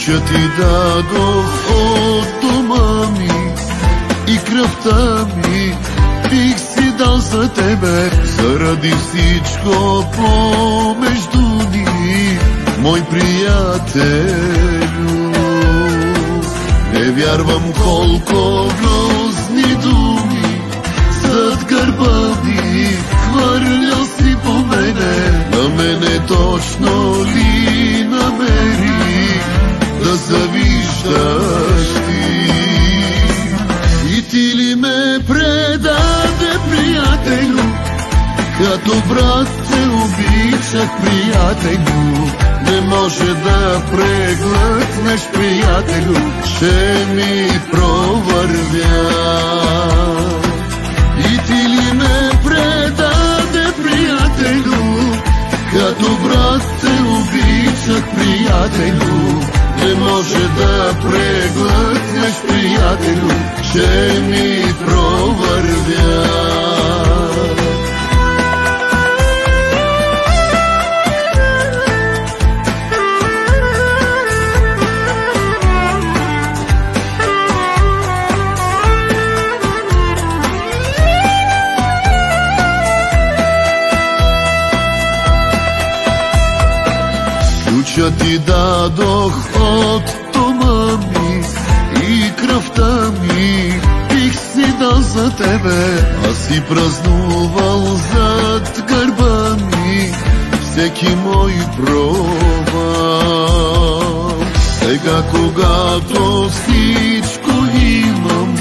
Ключа ти дадох от дома ми и кръвта ми бих си дал за тебе, заради всичко помежду ни, мой приятелю. Не вярвам колко грозни думи зад гърба ми хвърлял си по мене. На мене точно ли намери да завиждаш ти? И ти ли ме предаде, приятелю? Като брат те обичах, приятелю. Не може да преглътнеш, приятелю, ще ми провървя. И ти ли ме предаде, приятелю? Като брат те обичах, приятелю. Не може да преглътнеш, приятелю, ще ми провървя. Ключа ти дадох от дома ми и кръвта ми бих си дал за тебе. Аз си празнувал зад гърба ми всеки мой провал. Сега когато всичко имам,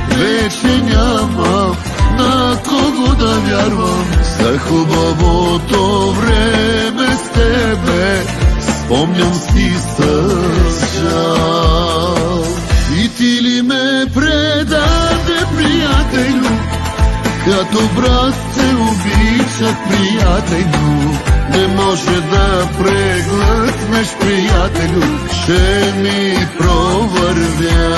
вече нямам на кого да вярвам. За хубавото време с тебе спомням си с жал. И ти ли ме предаде, приятелю? Като брат те обичах, приятелю. Не може да преглътнеш, приятелю, ще ми провървя.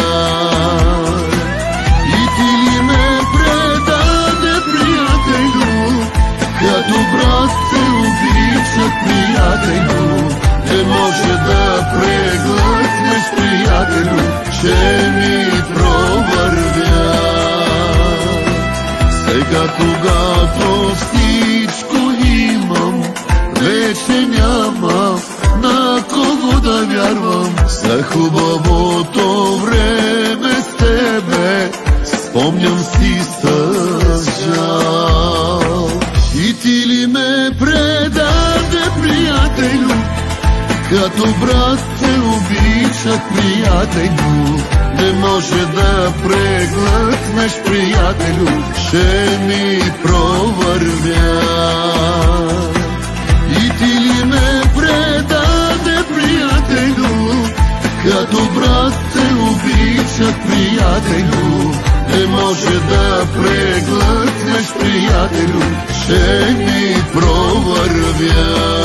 И ти ли ме предаде, приятелю? Като брат те обичах, приятелю. Не може да преглътнеш, приятелю, ще ми провървя. Сега когато всичко имам, вече няма на кого да вярвам. За хубавото време с тебе спомням си с жал. И ти ли ме предаде, приятелю? Като брат те обичах, приятелю. Не може да преглътнеш, приятелю, ще ми провървя. И ти ли ме предаде, приятелю? Като брат те обичах, приятелю. Не може да преглътнеш, приятелю, ще ми провървя.